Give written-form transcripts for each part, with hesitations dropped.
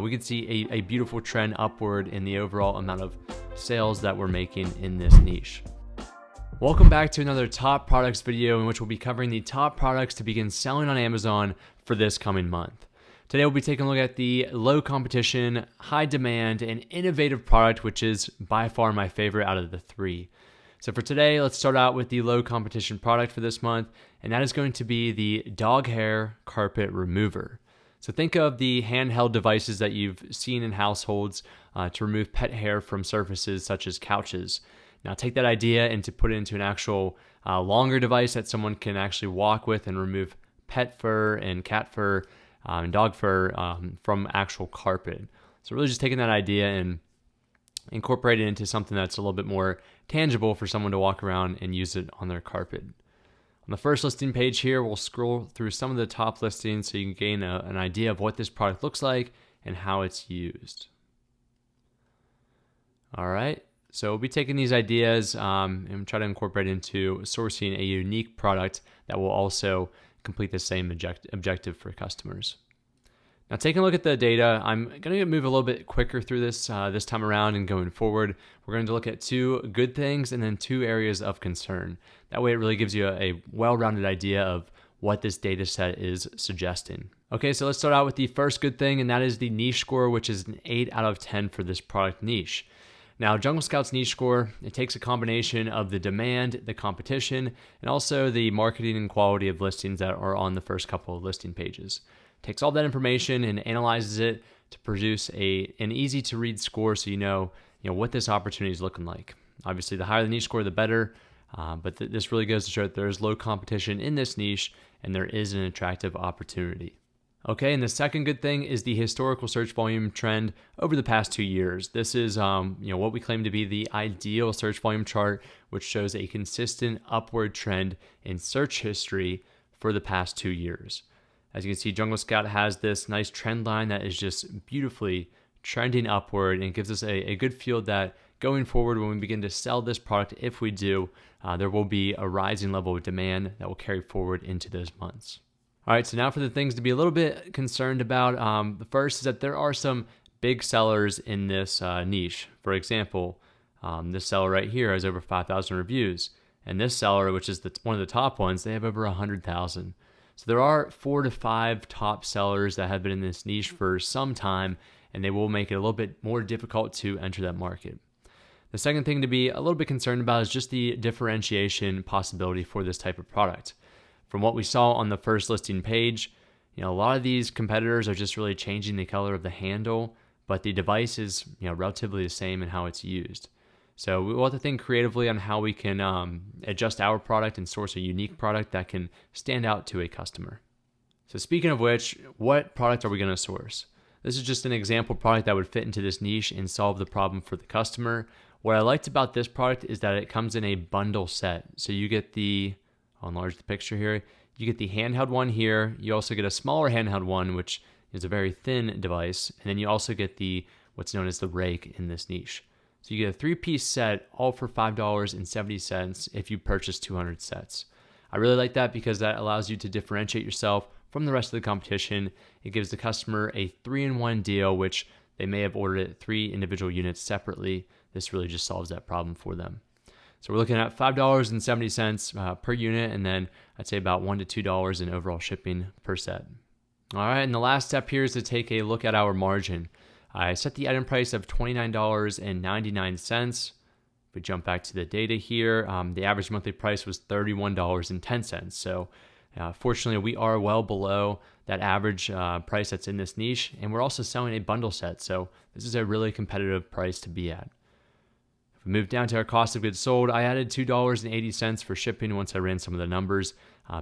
we can see a beautiful trend upward in the overall amount of sales that we're making in this niche. Welcome back to another top products video in which we'll be covering the top products to begin selling on Amazon for this coming month. Today we'll be taking a look at the low competition, high demand, and innovative product, which is by far my favorite out of the three. So for today, let's start out with the low competition product for this month, and that is going to be the dog hair carpet remover. So think of the handheld devices that you've seen in households to remove pet hair from surfaces such as couches. Now take that idea and to put it into an actual longer device that someone can actually walk with and remove pet fur and cat fur and dog fur from actual carpet. So really just taking that idea and incorporate it into something that's a little bit more tangible for someone to walk around and use it on their carpet. On the first listing page here, we'll scroll through some of the top listings so you can gain an idea of what this product looks like and how it's used. All right, so we'll be taking these ideas and try to incorporate into sourcing a unique product that will also complete the same objective for customers. Now, taking a look at the data, I'm going to move a little bit quicker through this this time around and going forward. We're going to look at two good things and then two areas of concern. That way it really gives you a well-rounded idea of what this data set is suggesting. Okay, so let's start out with the first good thing, and that is the niche score, which is an 8 out of 10 for this product niche. Now, Jungle Scout's niche score, it takes a combination of the demand, the competition, and also the marketing and quality of listings that are on the first couple of listing pages. Takes all that information and analyzes it to produce an easy to read score so you know what this opportunity is looking like. Obviously, the higher the niche score, the better, but this really goes to show that there is low competition in this niche and there is an attractive opportunity. Okay, and the second good thing is the historical search volume trend over the past 2 years. This is what we claim to be the ideal search volume chart, which shows a consistent upward trend in search history for the past 2 years. As you can see, Jungle Scout has this nice trend line that is just beautifully trending upward and gives us a good feel that going forward when we begin to sell this product, if we do, there will be a rising level of demand that will carry forward into those months. All right, so now for the things to be a little bit concerned about. The first is that there are some big sellers in this niche. For example, this seller right here has over 5,000 reviews, and this seller, which is one of the top ones, they have over 100,000. So there are 4 to 5 top sellers that have been in this niche for some time, and they will make it a little bit more difficult to enter that market. The second thing to be a little bit concerned about is just the differentiation possibility for this type of product. From what we saw on the first listing page, a lot of these competitors are just really changing the color of the handle, but the device is relatively the same in how it's used. So we'll have to think creatively on how we can adjust our product and source a unique product that can stand out to a customer. So speaking of which, what product are we going to source? This is just an example product that would fit into this niche and solve the problem for the customer. What I liked about this product is that it comes in a bundle set. So you get I'll enlarge the picture here. You get the handheld one here. You also get a smaller handheld one, which is a very thin device. And then you also get what's known as the rake in this niche. So you get a 3-piece set, all for $5.70 if you purchase 200 sets. I really like that because that allows you to differentiate yourself from the rest of the competition. It gives the customer a 3-in-1 deal, which they may have ordered it 3 individual units separately. This really just solves that problem for them. So we're looking at $5.70 per unit, and then I'd say about $1 to $2 in overall shipping per set. All right, and the last step here is to take a look at our margin. I set the item price of $29.99. If we jump back to the data here, the average monthly price was $31.10. So fortunately, we are well below that average price that's in this niche, and we're also selling a bundle set. So this is a really competitive price to be at. If we move down to our cost of goods sold, I added $2.80 for shipping once I ran some of the numbers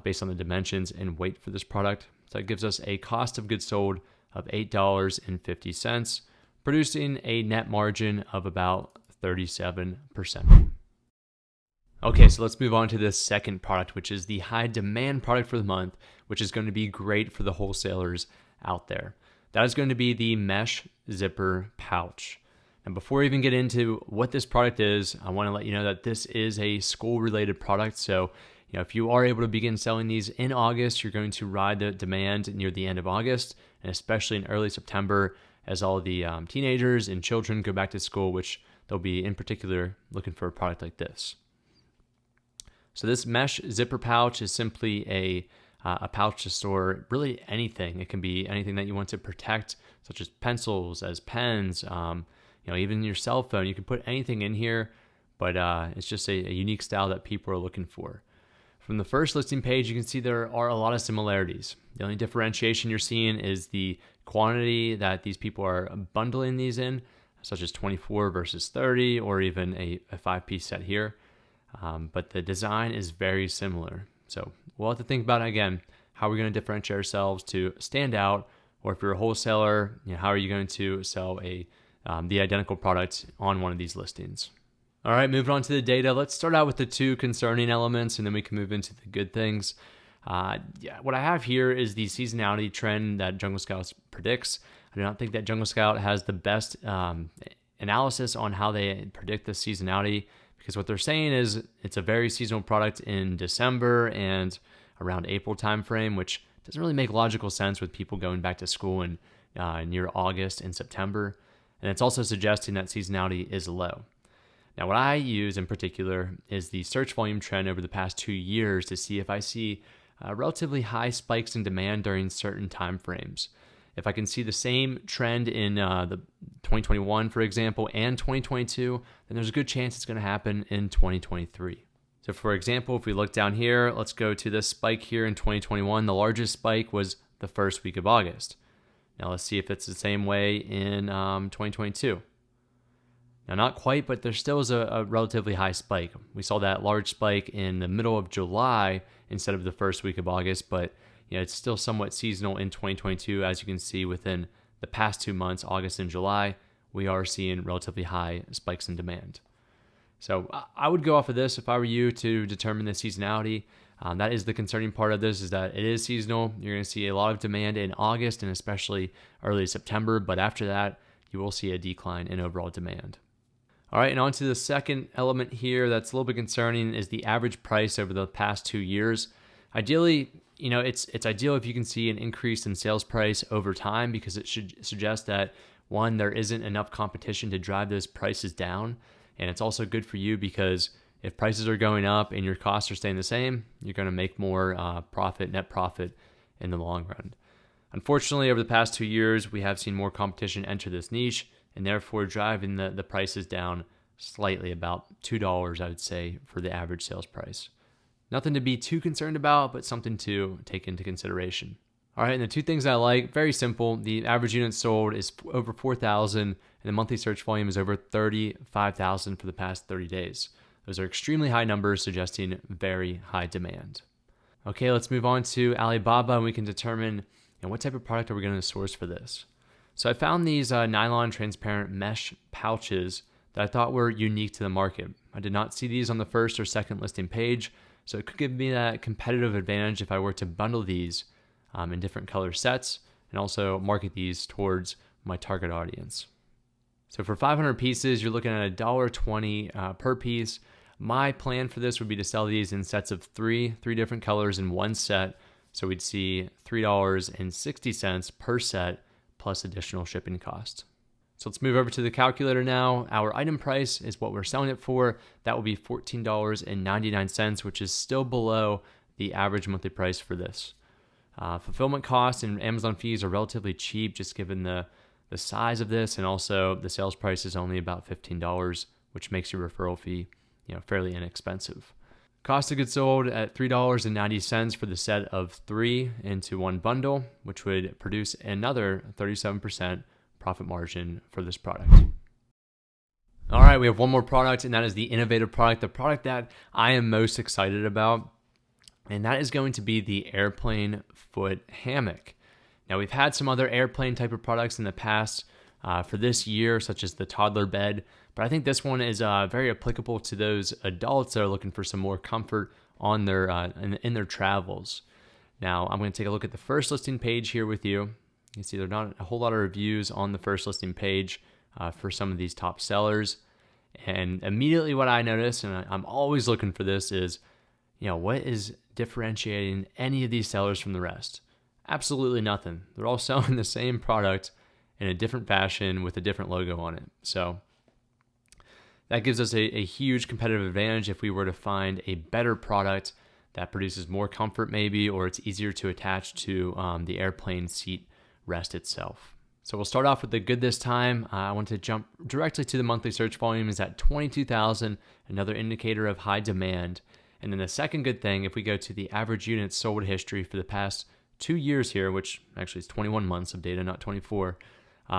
based on the dimensions and weight for this product. So that gives us a cost of goods sold of $8.50, producing a net margin of about 37%. Okay, so let's move on to this second product, which is the high demand product for the month, which is going to be great for the wholesalers out there. That is going to be the mesh zipper pouch. And before we even get into what this product is, I want to let you know that this is a school-related product. So, if you are able to begin selling these in August, you're going to ride the demand near the end of August, and especially in early September, as all the teenagers and children go back to school, which they'll be in particular looking for a product like this. So this mesh zipper pouch is simply a pouch to store really anything. It can be anything that you want to protect, such as pencils, as pens, even your cell phone. You can put anything in here, but it's just a unique style that people are looking for. From the first listing page, you can see there are a lot of similarities. The only differentiation you're seeing is the quantity that these people are bundling these in, such as 24 versus 30, or even a 5-piece set here. But the design is very similar. So we'll have to think about, again, how we're going to differentiate ourselves to stand out, or if you're a wholesaler, how are you going to sell the identical product on one of these listings? All right, moving on to the data. Let's start out with the two concerning elements, and then we can move into the good things. What I have here is the seasonality trend that Jungle Scout predicts. I do not think that Jungle Scout has the best analysis on how they predict the seasonality, because what they're saying is it's a very seasonal product in December and around April timeframe, which doesn't really make logical sense with people going back to school in near August and September. And it's also suggesting that seasonality is low. Now, what I use in particular is the search volume trend over the past 2 years to see if I see relatively high spikes in demand during certain time frames. If I can see the same trend in the 2021, for example, and 2022, then there's a good chance it's going to happen in 2023. So for example, if we look down here, let's go to this spike here in 2021. The largest spike was the first week of August. Now let's see if it's the same way in 2022. Now, not quite, but there still is a relatively high spike. We saw that large spike in the middle of July instead of the first week of August, but it's still somewhat seasonal in 2022. As you can see, within the past 2 months, August and July, we are seeing relatively high spikes in demand. So I would go off of this if I were you to determine the seasonality. That is the concerning part of this, is that it is seasonal. You're going to see a lot of demand in August and especially early September, but after that, you will see a decline in overall demand. All right, and on to the second element here that's a little bit concerning is the average price over the past 2 years. Ideally, it's ideal if you can see an increase in sales price over time, because it should suggest that, one, there isn't enough competition to drive those prices down. And it's also good for you because if prices are going up and your costs are staying the same, you're going to make more net profit in the long run. Unfortunately, over the past 2 years, we have seen more competition enter this niche, and therefore driving the prices down slightly, about $2, I would say, for the average sales price. Nothing to be too concerned about, but something to take into consideration. All right, and the two things I like, very simple. The average units sold is over 4,000, and the monthly search volume is over 35,000 for the past 30 days. Those are extremely high numbers, suggesting very high demand. Okay, let's move on to Alibaba, and we can determine what type of product are we going to source for this. So I found these nylon transparent mesh pouches that I thought were unique to the market. I did not see these on the first or second listing page, so it could give me that competitive advantage if I were to bundle these in different color sets and also market these towards my target audience. So for 500 pieces, you're looking at $1.20 per piece. My plan for this would be to sell these in sets of three different colors in one set. So we'd see $3.60 per set plus additional shipping cost. So let's move over to the calculator now. Our item price is what we're selling it for. That will be $14.99, which is still below the average monthly price for this. Fulfillment costs and Amazon fees are relatively cheap, just given the size of this, and also the sales price is only about $15, which makes your referral fee fairly inexpensive. Cost of goods sold at $3.90 for the set of 3 into one bundle, which would produce another 37% profit margin for this product. All right, we have one more product, and that is the innovative product, the product that I am most excited about, and that is going to be the airplane foot hammock. Now, we've had some other airplane type of products in the past for this year, such as the toddler bed, but I think this one is very applicable to those adults that are looking for some more comfort on their in their travels. Now, I'm going to take a look at the first listing page here with you. You can see there's not a whole lot of reviews on the first listing page for some of these top sellers. And immediately what I notice, and I'm always looking for this, is what is differentiating any of these sellers from the rest? Absolutely nothing. They're all selling the same product, in a different fashion with a different logo on it. So that gives us a huge competitive advantage if we were to find a better product that produces more comfort maybe, or it's easier to attach to the airplane seat rest itself. So we'll start off with the good this time. I want to jump directly to the monthly search volume is at 22,000, another indicator of high demand. And then the second good thing, if we go to the average units sold history for the past 2 years here, which actually is 21 months of data, not 24,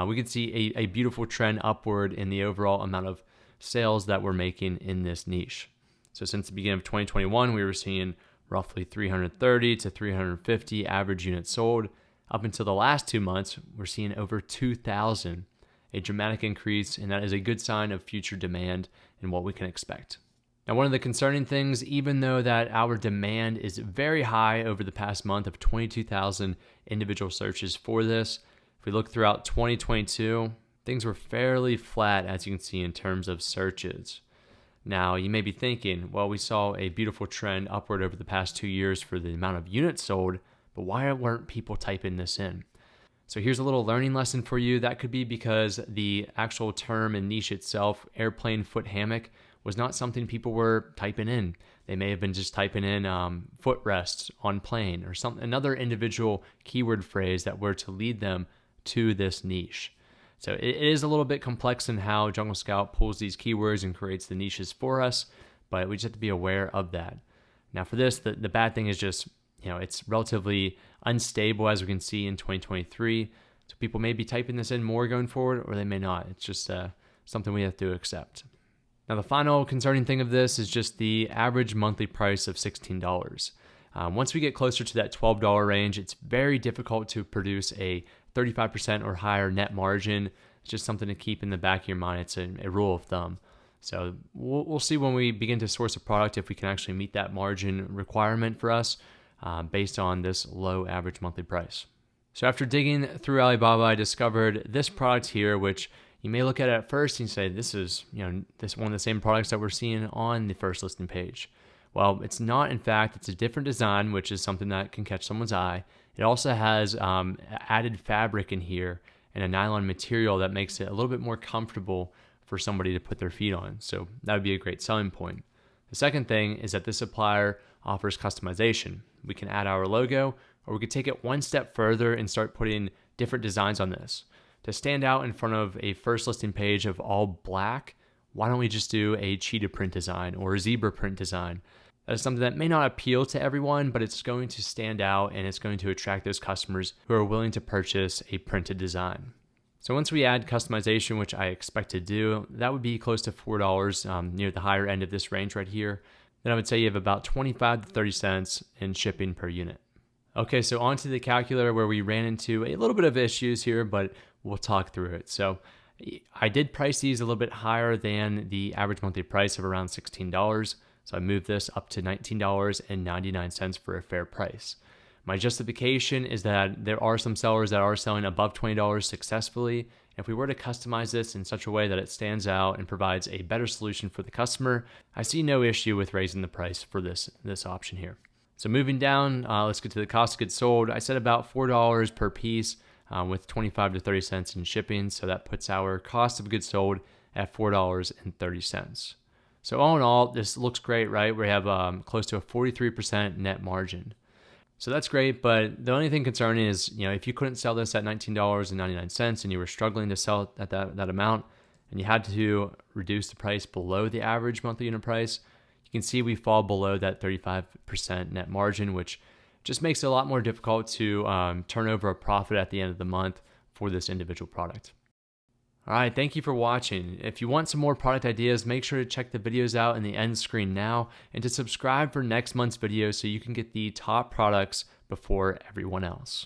we can see a beautiful trend upward in the overall amount of sales that we're making in this niche. So since the beginning of 2021, we were seeing roughly 330 to 350 average units sold. Up until the last 2 months, we're seeing over 2,000, a dramatic increase, and that is a good sign of future demand and what we can expect. Now, one of the concerning things, even though that our demand is very high over the past month of 22,000 individual searches for this, if we look throughout 2022, things were fairly flat, as you can see, in terms of searches. Now, you may be thinking, well, we saw a beautiful trend upward over the past 2 years for the amount of units sold, but why weren't people typing this in? So here's a little learning lesson for you. That could be because the actual term and niche itself, airplane foot hammock, was not something people were typing in. They may have been just typing in footrests on plane or another individual keyword phrase that were to lead them to this niche. So it is a little bit complex in how Jungle Scout pulls these keywords and creates the niches for us, but we just have to be aware of that. Now for this, the bad thing is just, it's relatively unstable, as we can see in 2023. So people may be typing this in more going forward, or they may not. It's just something we have to accept. Now, the final concerning thing of this is just the average monthly price of $16. Once we get closer to that $12 range, it's very difficult to produce a 35% or higher net margin. It's just something to keep in the back of your mind. It's a rule of thumb. So we'll see when we begin to source a product if we can actually meet that margin requirement for us based on this low average monthly price. So after digging through Alibaba, I discovered this product here, which you may look at first and say, this is this one of the same products that we're seeing on the first listing page. Well, it's not. In fact, it's a different design, which is something that can catch someone's eye. It also has added fabric in here and a nylon material that makes it a little bit more comfortable for somebody to put their feet on. So that would be a great selling point. The second thing is that this supplier offers customization. We can add our logo, or we could take it one step further and start putting different designs on this. To stand out in front of a first listing page of all black, why don't we just do a cheetah print design or a zebra print design? That is something that may not appeal to everyone, but it's going to stand out and it's going to attract those customers who are willing to purchase a printed design. So once we add customization, which I expect to do, that would be close to $4 near the higher end of this range right here. Then I would say you have about 25 to 30 cents in shipping per unit. Okay, so on to the calculator where we ran into a little bit of issues here, but we'll talk through it. So I did price these a little bit higher than the average monthly price of around $16. So I moved this up to $19.99 for a fair price. My justification is that there are some sellers that are selling above $20 successfully. If we were to customize this in such a way that it stands out and provides a better solution for the customer, I see no issue with raising the price for this option here. So moving down, let's get to the cost of goods sold. I said about $4 per piece with 25 to 30 cents in shipping. So that puts our cost of goods sold at $4.30. So all in all, this looks great, right? We have close to a 43% net margin. So that's great, but the only thing concerning is, if you couldn't sell this at $19.99 and you were struggling to sell at that amount and you had to reduce the price below the average monthly unit price, you can see we fall below that 35% net margin, which just makes it a lot more difficult to turn over a profit at the end of the month for this individual product. All right, thank you for watching. If you want some more product ideas, make sure to check the videos out in the end screen now and to subscribe for next month's video so you can get the top products before everyone else.